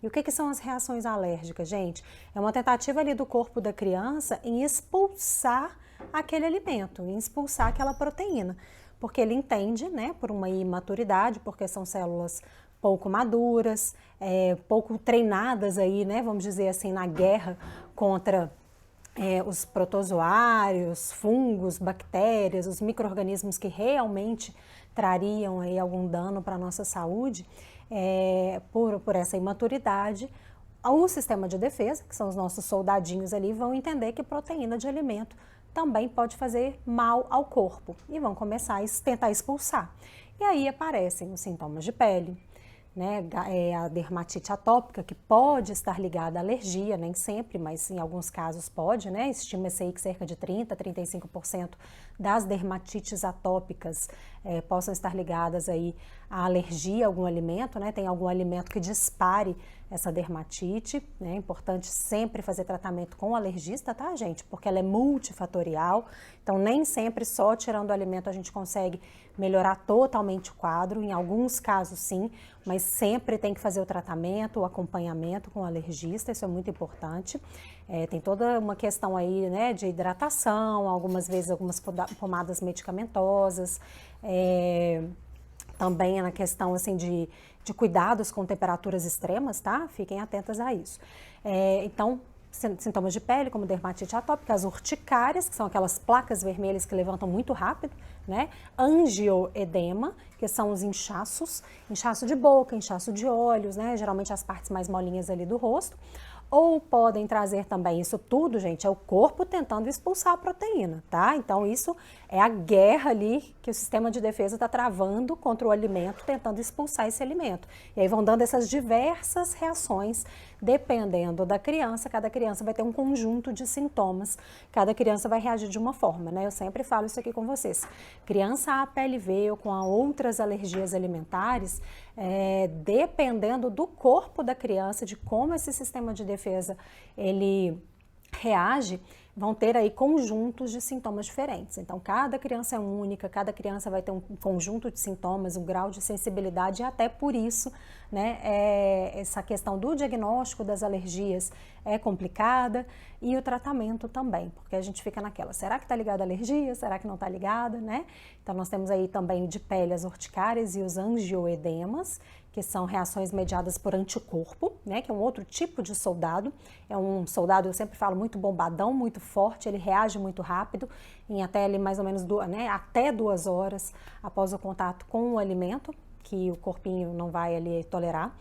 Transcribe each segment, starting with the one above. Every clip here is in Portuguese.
E o que são as reações alérgicas, gente? É uma tentativa ali do corpo da criança em expulsar aquele alimento, em expulsar aquela proteína. Porque ele entende, né, por uma imaturidade, porque são células pouco maduras, pouco treinadas aí, né, vamos dizer assim, na guerra contra os protozoários, fungos, bactérias, os micro-organismos que realmente trariam aí algum dano para a nossa saúde, por essa imaturidade, o sistema de defesa, que são os nossos soldadinhos ali, vão entender que proteína de alimento também pode fazer mal ao corpo e vão começar a tentar expulsar. E aí aparecem os sintomas de pele, né, a dermatite atópica, que pode estar ligada à alergia, nem sempre, mas em alguns casos pode, né? Estima-se aí que cerca de 30% a 35% das dermatites atópicas possam estar ligadas aí à alergia a algum alimento, né? Tem algum alimento que dispare essa dermatite, né? É importante sempre fazer tratamento com o alergista, tá, gente? Porque ela é multifatorial, então nem sempre só tirando o alimento a gente consegue melhorar totalmente o quadro, em alguns casos sim, mas sempre tem que fazer o tratamento, o acompanhamento com o alergista, isso é muito importante. Tem toda uma questão aí, né, de hidratação, algumas vezes algumas pomadas medicamentosas, também na questão assim de cuidados com temperaturas extremas, tá? Fiquem atentas a isso. Então, sintomas de pele, como dermatite atópica, as urticárias, que são aquelas placas vermelhas que levantam muito rápido, né? Angioedema, que são os inchaços, inchaço de boca, inchaço de olhos, né? Geralmente as partes mais molinhas ali do rosto. Ou podem trazer também, isso tudo, gente, é o corpo tentando expulsar a proteína, tá? Então isso é a guerra ali que o sistema de defesa está travando contra o alimento, tentando expulsar esse alimento. E aí vão dando essas diversas reações, dependendo da criança, cada criança vai ter um conjunto de sintomas, cada criança vai reagir de uma forma, né? Eu sempre falo isso aqui com vocês. Criança APLV ou com outras alergias alimentares, dependendo do corpo da criança, de como esse sistema de defesa ele reage, vão ter aí conjuntos de sintomas diferentes. Então, cada criança é única, cada criança vai ter um conjunto de sintomas, um grau de sensibilidade, e até por isso, né, essa questão do diagnóstico das alergias é complicada e o tratamento também, porque a gente fica naquela, será que está ligada à alergia? Será que não está ligada, né? Então, nós temos aí também de pele as urticárias e os angioedemas, que são reações mediadas por anticorpo, né, que é um outro tipo de soldado. É um soldado, eu sempre falo, muito bombadão, muito forte, ele reage muito rápido, em até ali mais ou menos até 2 horas após o contato com o alimento, que o corpinho não vai ali tolerar.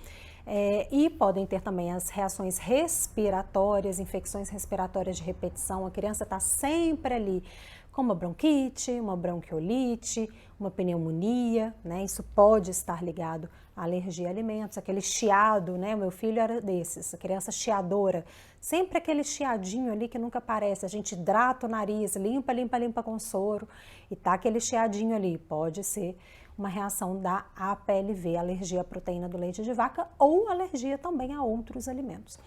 E podem ter também as reações respiratórias, infecções respiratórias de repetição. A criança está sempre ali com uma bronquite, uma bronquiolite, uma pneumonia, né? Isso pode estar ligado à alergia a alimentos, aquele chiado, né? O meu filho era desses, a criança chiadora, sempre aquele chiadinho ali que nunca aparece, a gente hidrata o nariz, limpa, limpa, limpa com soro e tá aquele chiadinho ali, pode ser uma reação da APLV, alergia à proteína do leite de vaca ou alergia também a outros alimentos.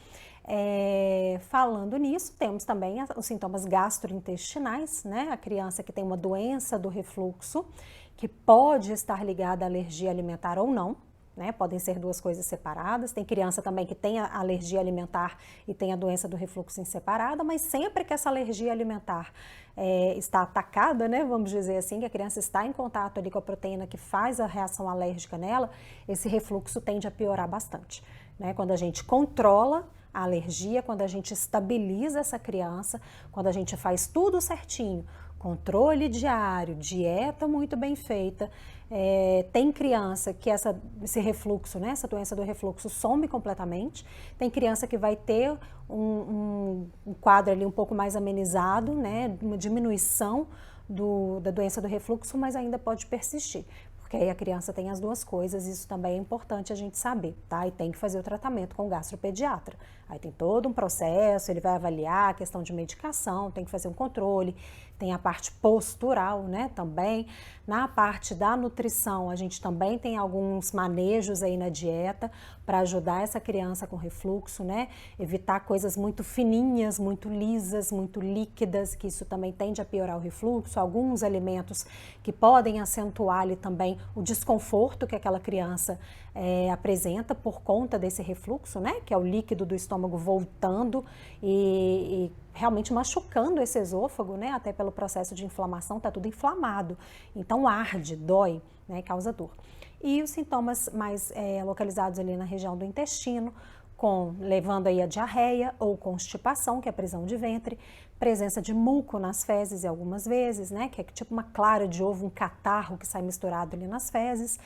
Falando nisso, temos também os sintomas gastrointestinais, né? A criança que tem uma doença do refluxo, que pode estar ligada à alergia alimentar ou não, né? Podem ser duas coisas separadas. Tem criança também que tem a alergia alimentar e tem a doença do refluxo em separada, mas sempre que essa alergia alimentar está atacada, né? Vamos dizer assim, que a criança está em contato ali com a proteína que faz a reação alérgica nela, esse refluxo tende a piorar bastante, né? Quando a gente controla a alergia, quando a gente estabiliza essa criança, quando a gente faz tudo certinho, controle diário, dieta muito bem feita, tem criança que esse refluxo, né, essa doença do refluxo some completamente, tem criança que vai ter um quadro ali um pouco mais amenizado, né, uma diminuição da doença do refluxo, mas ainda pode persistir. Porque aí a criança tem as duas coisas, isso também é importante a gente saber, tá? E tem que fazer o tratamento com o gastropediatra. Aí tem todo um processo, ele vai avaliar a questão de medicação, tem que fazer um controle, tem a parte postural, né, também. Na parte da nutrição, a gente também tem alguns manejos aí na dieta para ajudar essa criança com refluxo, né? Evitar coisas muito fininhas, muito lisas, muito líquidas, que isso também tende a piorar o refluxo. Alguns alimentos que podem acentuar ali também o desconforto que aquela criança apresenta por conta desse refluxo, né? Que é o líquido do estômago voltando e realmente machucando esse esôfago, né? Até pelo processo de inflamação, tá tudo inflamado. Então arde, dói, né? Causa dor. E os sintomas mais localizados ali na região do intestino, levando aí a diarreia ou constipação, que é a prisão de ventre, presença de muco nas fezes algumas vezes, né, que é tipo uma clara de ovo, um catarro que sai misturado ali nas fezes,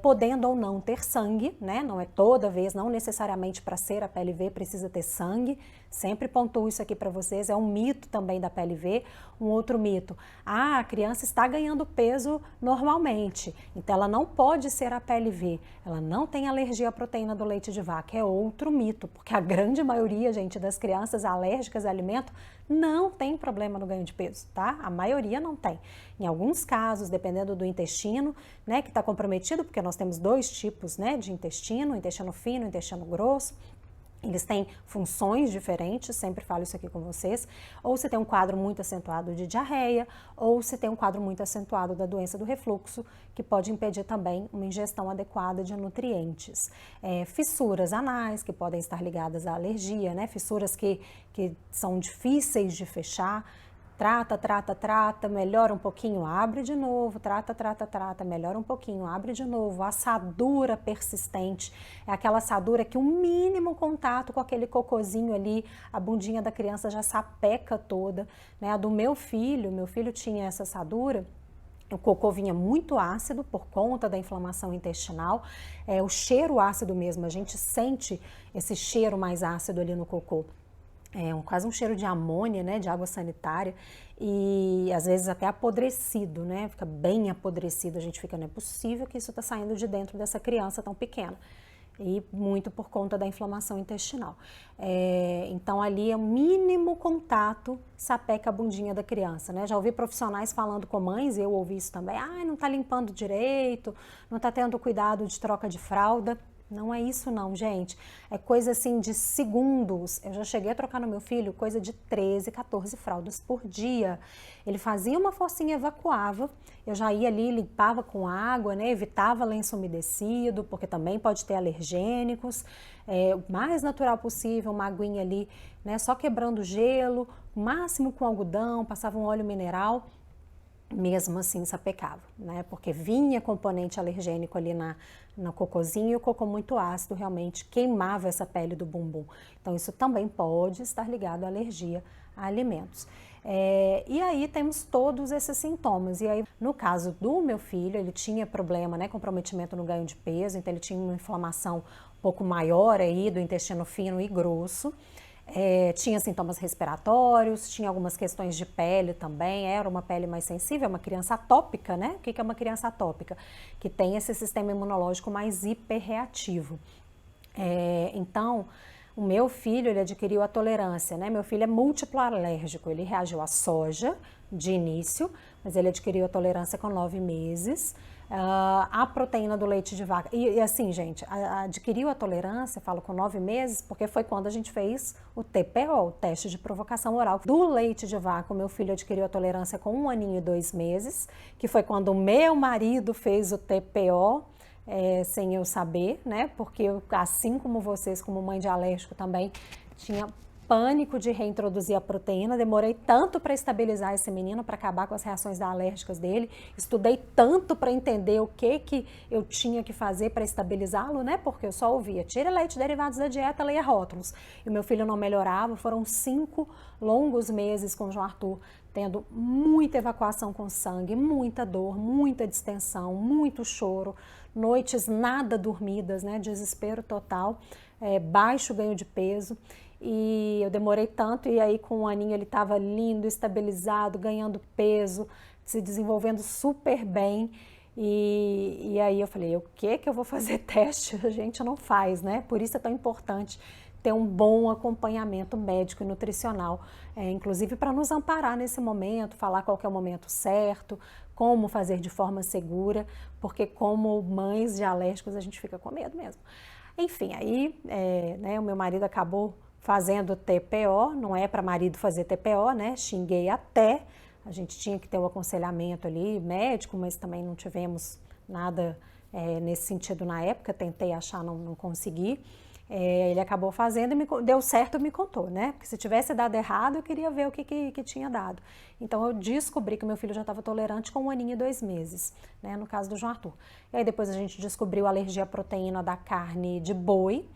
podendo ou não ter sangue, né, não é toda vez, não necessariamente para ser a PLV precisa ter sangue, sempre pontuo isso aqui para vocês, é um mito também da PLV. Um outro mito, a criança está ganhando peso normalmente, então ela não pode ser a PLV, ela não tem alergia à proteína do leite de vaca, é outro mito, porque a grande maioria, gente, das crianças alérgicas a alimento não tem problema no ganho de peso, tá? A maioria não tem. Em alguns casos, dependendo do intestino, né, que está comprometido, porque nós temos 2 tipos, né, de intestino, intestino fino, intestino grosso. Eles têm funções diferentes, sempre falo isso aqui com vocês, ou se tem um quadro muito acentuado de diarreia, ou se tem um quadro muito acentuado da doença do refluxo, que pode impedir também uma ingestão adequada de nutrientes. Fissuras anais, que podem estar ligadas à alergia, né? Fissuras que são difíceis de fechar. Trata, melhora um pouquinho, abre de novo, trata, melhora um pouquinho, abre de novo. Assadura persistente, é aquela assadura que o mínimo contato com aquele cocôzinho ali, a bundinha da criança já sapeca toda, né? A do meu filho tinha essa assadura. O cocô vinha muito ácido por conta da inflamação intestinal, o cheiro ácido mesmo, a gente sente esse cheiro mais ácido ali no cocô. Quase um cheiro de amônia, né, de água sanitária, e às vezes até apodrecido, né, fica bem apodrecido, a gente fica, não é possível que isso está saindo de dentro dessa criança tão pequena, e muito por conta da inflamação intestinal. Então ali é o mínimo contato, sapeca a bundinha da criança, né, já ouvi profissionais falando com mães, eu ouvi isso também, não está limpando direito, não está tendo cuidado de troca de fralda. Não é isso não, gente. É coisa assim de segundos. Eu já cheguei a trocar no meu filho coisa de 13, 14 fraldas por dia. Ele fazia uma forcinha, evacuava. Eu já ia ali, limpava com água, né? Evitava lenço umedecido, porque também pode ter alergênicos. O mais natural possível, uma aguinha ali, né? Só quebrando gelo, o máximo com algodão, passava um óleo mineral. Mesmo assim sapecava, né? Porque vinha componente alergênico ali no cocôzinho e o cocô muito ácido realmente queimava essa pele do bumbum. Então isso também pode estar ligado à alergia a alimentos. E aí temos todos esses sintomas. E aí no caso do meu filho, ele tinha problema, né? Comprometimento no ganho de peso, então ele tinha uma inflamação um pouco maior aí do intestino fino e grosso. Tinha sintomas respiratórios, tinha algumas questões de pele também, era uma pele mais sensível, uma criança atópica, né? O que é uma criança atópica? Que tem esse sistema imunológico mais hiperreativo. Então, o meu filho, ele adquiriu a tolerância, né? Meu filho é múltiplo alérgico, ele reagiu à soja de início, mas ele adquiriu a tolerância com 9 meses. A proteína do leite de vaca. E assim, gente, adquiriu a tolerância, falo com 9 meses, porque foi quando a gente fez o TPO, o teste de provocação oral do leite de vaca. O meu filho adquiriu a tolerância com 1 aninho e 2 meses, que foi quando o meu marido fez o TPO, sem eu saber, né? Porque eu, assim como vocês, como mãe de alérgico também, tinha pânico de reintroduzir a proteína, demorei tanto para estabilizar esse menino, para acabar com as reações alérgicas dele, estudei tanto para entender o que eu tinha que fazer para estabilizá-lo, né? Porque eu só ouvia, tira leite, derivados da dieta, leia rótulos. E o meu filho não melhorava, foram 5 longos meses com o João Arthur, tendo muita evacuação com sangue, muita dor, muita distensão, muito choro, noites nada dormidas, né? Desespero total, baixo ganho de peso. E eu demorei tanto, e aí com 1 aninho ele estava lindo, estabilizado, ganhando peso, se desenvolvendo super bem. E aí eu falei, o que eu vou fazer teste? A gente não faz, né? Por isso é tão importante ter um bom acompanhamento médico e nutricional, inclusive para nos amparar nesse momento, falar qual que é o momento certo, como fazer de forma segura, porque como mães de alérgicos a gente fica com medo mesmo. Enfim, aí né, o meu marido acabou fazendo TPO, não é para marido fazer TPO, né? Xinguei até, a gente tinha que ter o aconselhamento ali médico, mas também não tivemos nada nesse sentido na época, tentei achar, não consegui. Ele acabou fazendo e deu certo, me contou, né? Porque se tivesse dado errado, eu queria ver o que tinha dado. Então eu descobri que meu filho já estava tolerante com 1 aninho e 2 meses, né? No caso do João Arthur. E aí depois a gente descobriu a alergia à proteína da carne de boi,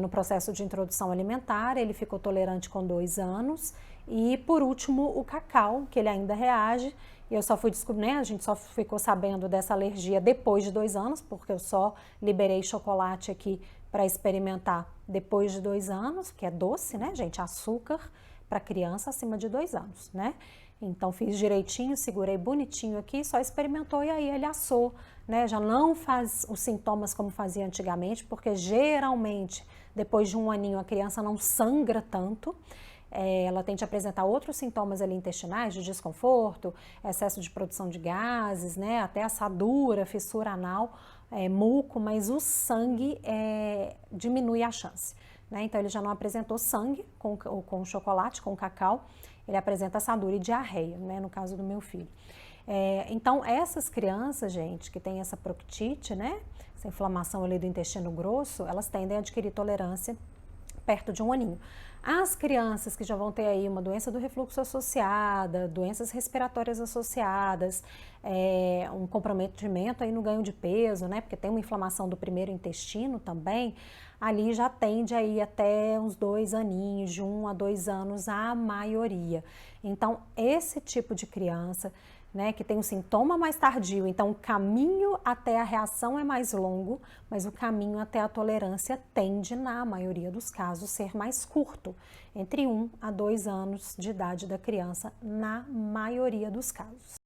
no processo de introdução alimentar. Ele ficou tolerante com 2 anos. E por último, o cacau, que ele ainda reage. E eu só fui descobrir, né? A gente só ficou sabendo dessa alergia depois de 2 anos, porque eu só liberei chocolate aqui para experimentar depois de 2 anos, que é doce, né, gente? Açúcar para criança acima de 2 anos, né? Então fiz direitinho, segurei bonitinho aqui, só experimentou e aí ele assou, né? Já não faz os sintomas como fazia antigamente, porque geralmente depois de 1 aninho a criança não sangra tanto. Ela tende a apresentar outros sintomas ali intestinais, de desconforto, excesso de produção de gases, né? Até assadura, fissura anal, muco, mas o sangue diminui a chance, né? Então ele já não apresentou sangue com chocolate, com cacau, ele apresenta assadura e diarreia, né? No caso do meu filho. Então essas crianças, gente, que tem essa proctite, né? Essa inflamação ali do intestino grosso, elas tendem a adquirir tolerância perto de 1 aninho. As crianças que já vão ter aí uma doença do refluxo associada, doenças respiratórias associadas, um comprometimento aí no ganho de peso, né? Porque tem uma inflamação do primeiro intestino também, ali já tende a ir até uns 2 aninhos, de 1 a 2 anos a maioria. Então, esse tipo de criança, né, que tem um sintoma mais tardio, então o caminho até a reação é mais longo, mas o caminho até a tolerância tende, na maioria dos casos, ser mais curto, entre 1 a 2 anos de idade da criança, na maioria dos casos.